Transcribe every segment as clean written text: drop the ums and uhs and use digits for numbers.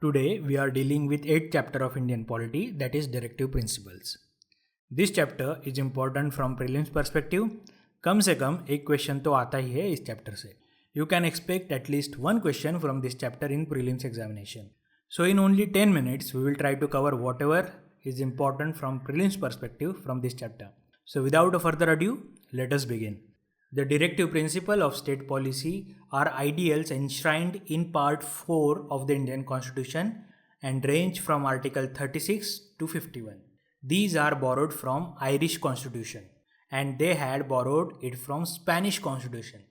Today we are dealing with 8th chapter of Indian polity, that is directive principles. This chapter is important from prelims perspective. कम से कम एक question तो आता ही है इस chapter से. You can expect at least one question from this chapter in prelims examination. So in only 10 minutes we will try to cover whatever is important from prelims perspective from this chapter. So without further ado, let us begin. The directive principle of state policy are ideals enshrined in Part 4 of the Indian Constitution and range from Article 36 to 51. These are borrowed from Irish Constitution and they had borrowed it from Spanish Constitution.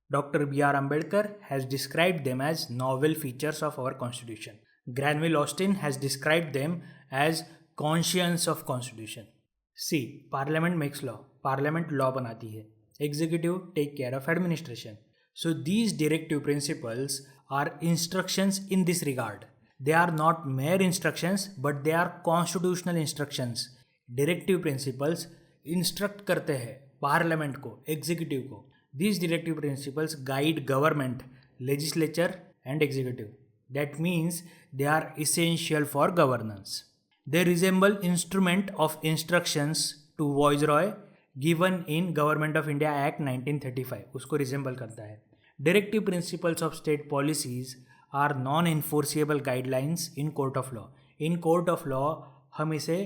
Dr. B.R. Ambedkar has described them as novel features of our Constitution. Granville Austin has described them as conscience of Constitution. See, Parliament makes law. Parliament law बनाती है. Executive take care of administration. So these directive principles are instructions in this regard. They are not mere instructions but they are constitutional instructions. Directive principles instruct करते हैं parliament को, executive को. These directive principles guide government, legislature and executive. That means they are essential for governance. They resemble instrument of instructions to Viceroy given in Government of India Act 1935. उसको resemble करता है. Directive principles of state policies are non-enforceable guidelines in court of law. In court of law हम इसे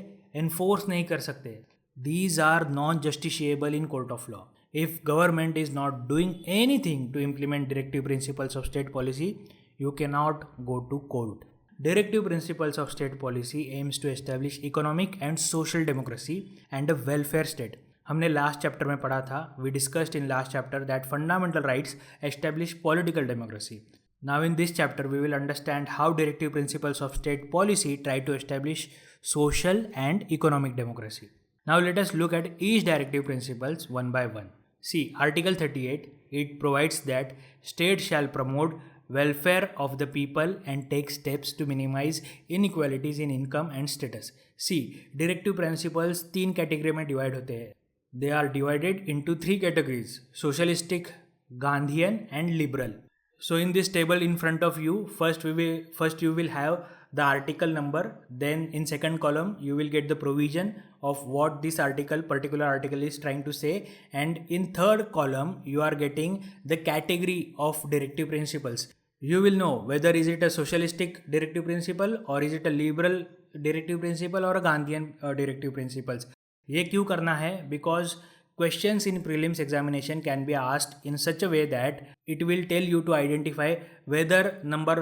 enforce नहीं कर सकते. These are non-justiciable in court of law. If government is not doing anything to implement directive principles of state policy, you cannot go to court. Directive principles of state policy aims to establish economic and social democracy and a welfare state. हमने last chapter में पढ़ा था, we discussed in last chapter that fundamental rights establish political democracy. Now in this chapter we will understand how directive principles of state policy try to establish social and economic democracy. Now let us look at each directive principles one by one. See, Article 38, it provides that state shall promote welfare of the people and take steps to minimize inequalities in income and status. See, directive principles 3 category में divide होते हैं. They are divided into 3 categories: socialistic, Gandhian and liberal. So in this table in front of you, first you will have the article number, then in second column you will get the provision of what this particular article is trying to say, and in third column you are getting the category of directive principles. You will know whether is it a socialistic directive principle or is it a liberal directive principle or a Gandhian directive principles. ये क्यों करना है? Because questions in prelims examination can be asked in such a way that it will tell you to identify whether number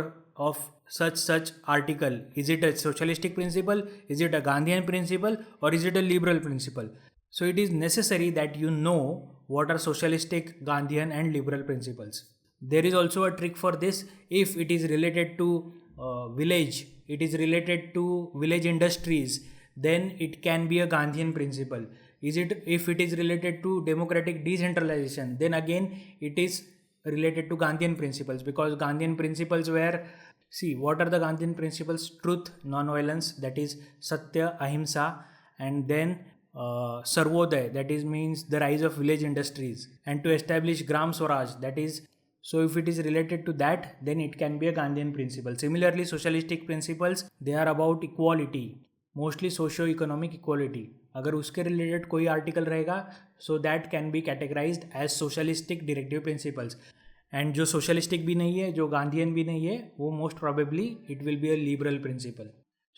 of such article, is it a socialistic principle, is it a Gandhian principle or is it a liberal principle. So it is necessary that you know what are socialistic, Gandhian and liberal principles. There is also a trick for this. If it is related to village, it is related to village industries, then it can be a Gandhian principle. If it is related to democratic decentralization, then again it is related to Gandhian principles, because Gandhian principles were, see, what are the Gandhian principles? Truth, non-violence, that is Satya, Ahimsa, and then Sarvodaya, that is means the rise of village industries, and to establish Gram Swaraj, that is, so if it is related to that, then it can be a Gandhian principle. Similarly, socialistic principles, they are about equality, mostly socio economic equality. अगर उसके related कोई article रहेगा, so that can be categorized as socialistic directive principles. And जो socialistic भी नहीं है, जो गांधीयन भी नहीं है, वो most probably it will be a liberal principle.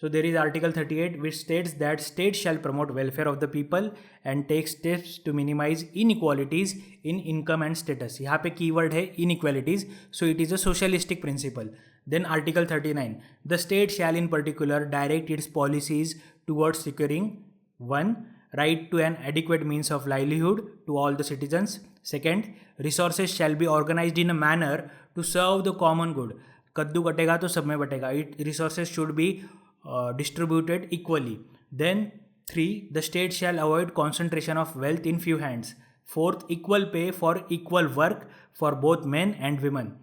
So there is Article 38 which states that state shall promote welfare of the people and take steps to minimize inequalities in income and status. यहाँ पे keyword है inequalities, so it is a socialistic principle. Then Article 39, the state shall in particular direct its policies towards securing 1. Right to an adequate means of livelihood to all the citizens. 2. Resources shall be organized in a manner to serve the common good. कद्दू कटेगा तो सब में बटेगा. Resources should be distributed equally. Then 3. The state shall avoid concentration of wealth in few hands. 4th, equal pay for equal work for both men and women.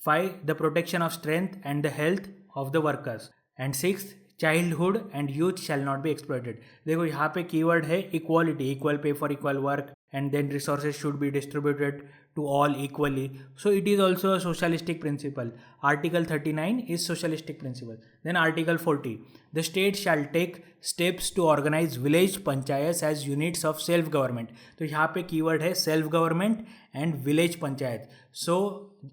5. The protection of strength and the health of the workers. And 6th, childhood and youth shall not be exploited. देखो यहाँ पे keyword है equality, equal pay for equal work, and then resources should be distributed to all equally. So it is also a socialistic principle. Article 39 is socialistic principle. Then Article 40, the state shall take steps to organize village panchayats as units of self government. तो यहाँ पे keyword है self government and village panchayat. So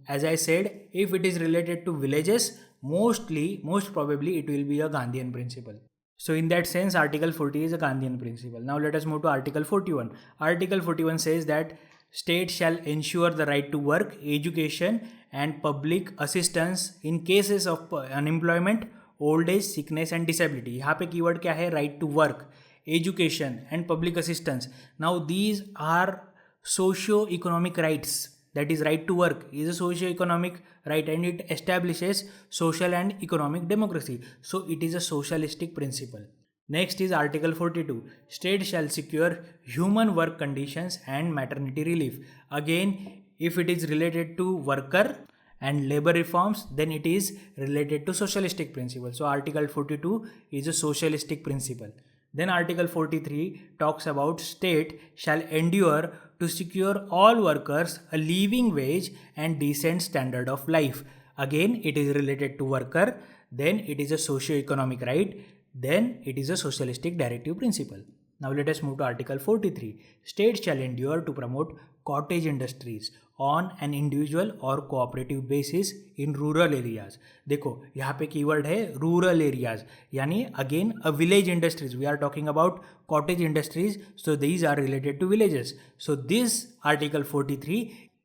as I said, if it is related to villages, most probably it will be a Gandhian principle. So in that sense, Article 40 is a Gandhian principle. Now let us move to Article 41. Article 41 says that state shall ensure the right to work, education and public assistance in cases of unemployment, old age, sickness and disability. यहाँ पे keyword क्या है? Right to work, education and public assistance. Now these are socio-economic rights. That is, right to work is a socio-economic right and it establishes social and economic democracy. So it is a socialistic principle. Next is Article 42. State shall secure human work conditions and maternity relief. Again, if it is related to worker and labor reforms, then it is related to socialistic principle. So Article 42 is a socialistic principle. Then Article 43 talks about state shall endure to secure all workers a living wage and decent standard of life. Again, it is related to worker, then it is a socio-economic right, then it is a socialistic directive principle. Now let us move to Article 43. State shall endure to promote cottage industries on an individual or cooperative basis in rural areas. देखो यहाँ पे keyword है rural areas, यानी again a village industries. We are talking about cottage industries, so these are related to villages. So this Article 43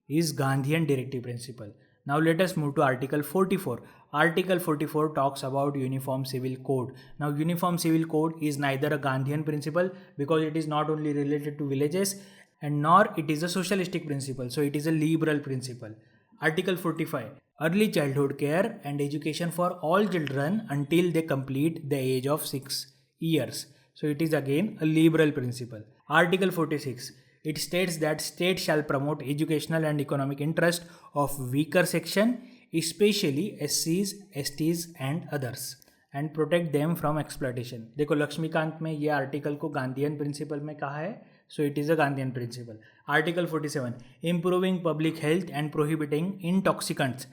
is Gandhian directive principle. Now let us move to Article 44. Article 44 talks about Uniform Civil Code. Now Uniform Civil Code is neither a Gandhian principle because it is not only related to villages and nor it is a socialistic principle. So it is a liberal principle. Article 45. Early childhood care and education for all children until they complete the age of 6 years. So it is again a liberal principle. Article 46. It states that state shall promote educational and economic interest of weaker section, especially SCs, STs and others, and protect them from exploitation. देखो लक्ष्मीकांत में ये article को Gandhian principal में कहा है, so it is a Gandhian principle. Article 47. Improving public health and prohibiting intoxicants,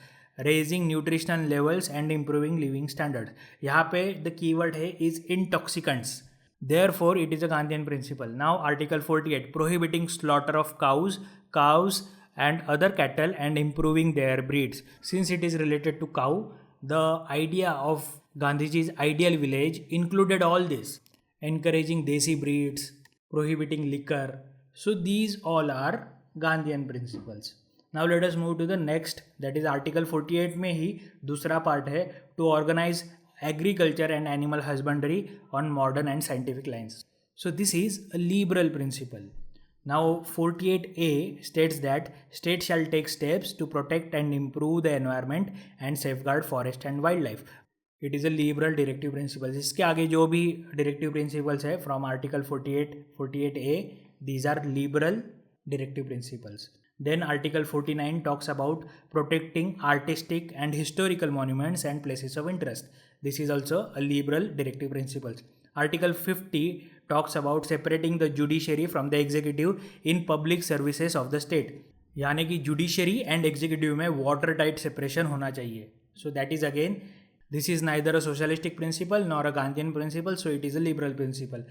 raising nutritional levels and improving living standards. यहाँ पे the keyword है is intoxicants. Therefore, it is a Gandhian principle. Now, Article 48, prohibiting slaughter of cows and other cattle and improving their breeds. Since it is related to cow, the idea of Gandhiji's ideal village included all this. Encouraging desi breeds, prohibiting liquor. So, these all are Gandhian principles. Now, let us move to the next, that is Article 48 में ही दूसरा part है to organize agriculture and animal husbandry on modern and scientific lines. So this is a liberal principle. Now 48A states that state shall take steps to protect and improve the environment and safeguard forest and wildlife. It is a liberal directive principle. इसके आगे जो भी directive principles है from Article 48, 48A, these are liberal directive principles. Then Article 49 talks about protecting artistic and historical monuments and places of interest. This is also a liberal directive principle. Article 50 talks about separating the judiciary from the executive in public services of the state. यानी कि judiciary and executive में watertight separation होना चाहिए. So that is again, this is neither a socialistic principle nor a Gandhian principle, so it is a liberal principle.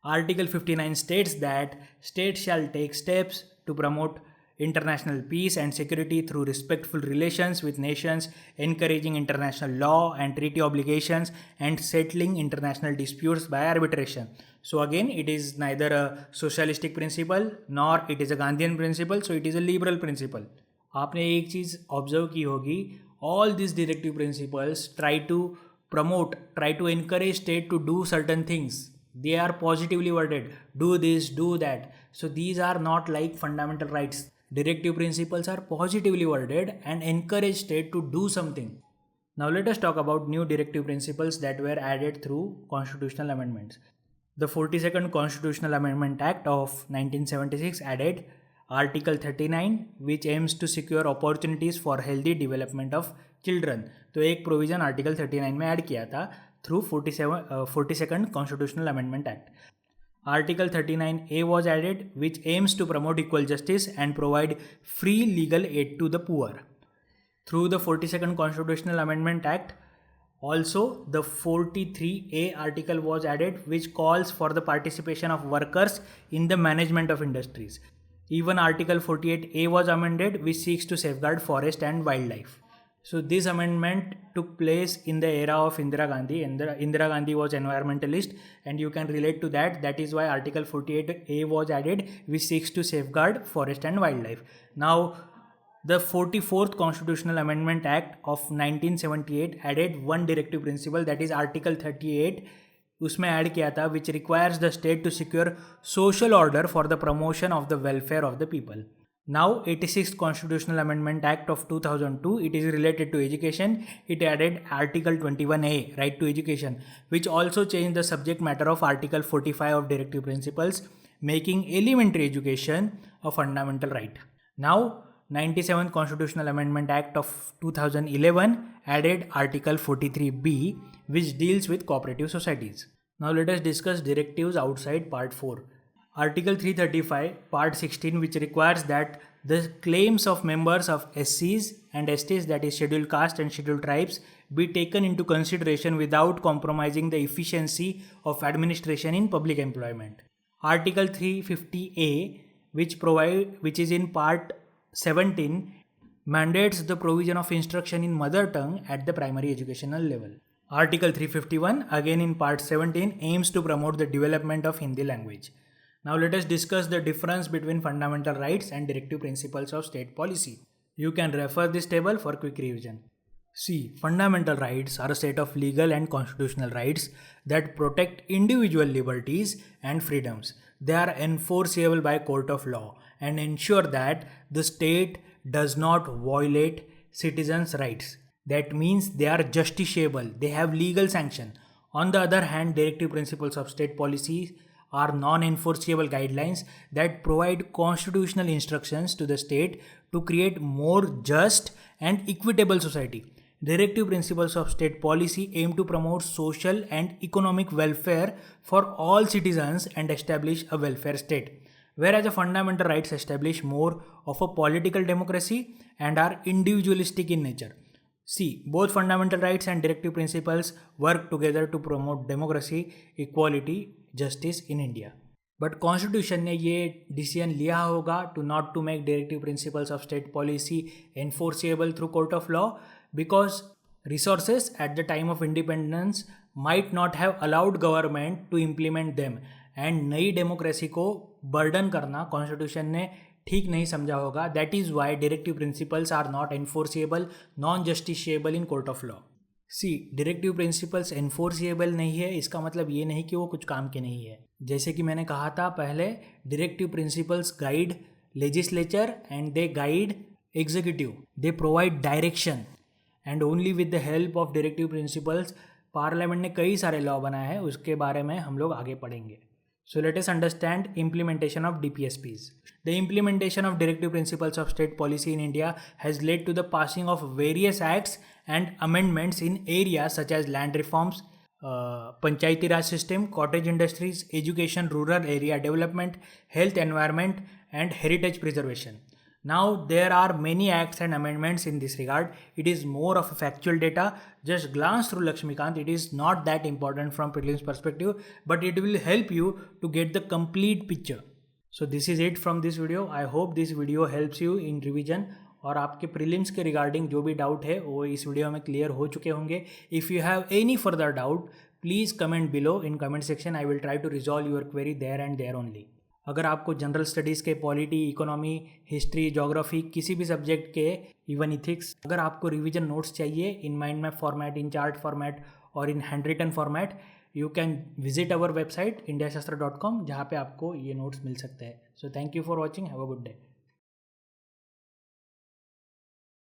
Article 59 states that states shall take steps to promote international peace and security through respectful relations with nations, encouraging international law and treaty obligations, and settling international disputes by arbitration. So again, it is neither a socialistic principle nor it is a Gandhian principle, so it is a liberal principle. आपने एक चीज़ observe की होगी, all these directive principles try to promote, try to encourage state to do certain things. They are positively worded, do this, do that. So these are not like fundamental rights. Directive principles are positively worded and encourage state to do something. Now let us talk about new directive principles that were added through constitutional amendments. The 42nd Constitutional Amendment Act of 1976 added Article 39 which aims to secure opportunities for healthy development of children. तो एक provision article 39 में add किया था through 42nd Constitutional Amendment Act. Article 39A was added, which aims to promote equal justice and provide free legal aid to the poor. Through the 42nd Constitutional Amendment Act, also the 43A article was added, which calls for the participation of workers in the management of industries. Even Article 48A was amended, which seeks to safeguard forest and wildlife. So this amendment took place in the era of Indira Gandhi. Indira Gandhi was environmentalist, and you can relate to that. That is why Article 48A was added, which seeks to safeguard forest and wildlife. Now, the 44th Constitutional Amendment Act of 1978 added one directive principle, that is Article 38. उसमें add किया था, which requires the state to secure social order for the promotion of the welfare of the people. Now, 86th Constitutional Amendment Act of 2002, it is related to education. It added Article 21A, right to education, which also changed the subject matter of Article 45 of Directive Principles, making elementary education a fundamental right. Now, 97th Constitutional Amendment Act of 2011 added Article 43B, which deals with cooperative societies. Now, let us discuss directives outside Part 4. Article 335, Part 16, which requires that the claims of members of SCs and STs, that is Scheduled Caste and Scheduled Tribes, be taken into consideration without compromising the efficiency of administration in public employment. Article 350A, which is in Part 17, mandates the provision of instruction in mother tongue at the primary educational level. Article 351, again in Part 17, aims to promote the development of Hindi language. Now let us discuss the difference between fundamental rights and directive principles of state policy. You can refer this table for quick revision. See, fundamental rights are a set of legal and constitutional rights that protect individual liberties and freedoms. They are enforceable by court of law and ensure that the state does not violate citizens' rights. That means they are justiciable, they have legal sanction. On the other hand, directive principles of state policy are non-enforceable guidelines that provide constitutional instructions to the state to create more just and equitable society. Directive principles of state policy aim to promote social and economic welfare for all citizens and establish a welfare state, whereas the fundamental rights establish more of a political democracy and are individualistic in nature. See, both fundamental rights and directive principles work together to promote democracy, equality, justice in India. But Constitution ने ये decision लिया होगा not to make directive principles of state policy enforceable through court of law because resources at the time of independence might not have allowed government to implement them, and नई democracy को burden करना constitution ने ठीक नहीं समझा होगा. That is why directive principles are not enforceable, non justiciable in court of law. See, directive principles enforceable नहीं है, इसका मतलब ये नहीं कि वो कुछ काम के नहीं है. जैसे कि मैंने कहा था पहले, directive principles guide legislature and they guide executive, they provide direction, and only with the help of directive principles parliament ने कई सारे लॉ बनाए हैं. उसके बारे में हम लोग आगे पढ़ेंगे. So let us understand implementation of DPSPs. The implementation of directive principles of state policy in India has led to the passing of various acts and amendments in areas such as land reforms, Panchayati Raj system, cottage industries, education, rural area development, health, environment, and heritage preservation. Now there are many acts and amendments in this regard. It is more of a factual data. Just glance through Lakshmikant. It is not that important from prelims perspective, but it will help you to get the complete picture. So this is it from this video. I hope this video helps you in revision. और आपके prelims के regarding जो भी doubt है वो इस video में clear हो चुके होंगे. If you have any further doubt please comment below in comment section. I will try to resolve your query there and there only. अगर आपको जनरल स्टडीज़ के पॉलिटी, इकोनॉमी, हिस्ट्री, जोग्राफी, किसी भी subject के, even ethics, अगर आपको revision notes चाहिए in mind map format, in chart format और in hand written format, you can visit our website indiashastra.com, जहाँ पे आपको ये नोट्स मिल सकते हैं. So thank you for watching. Have a good day.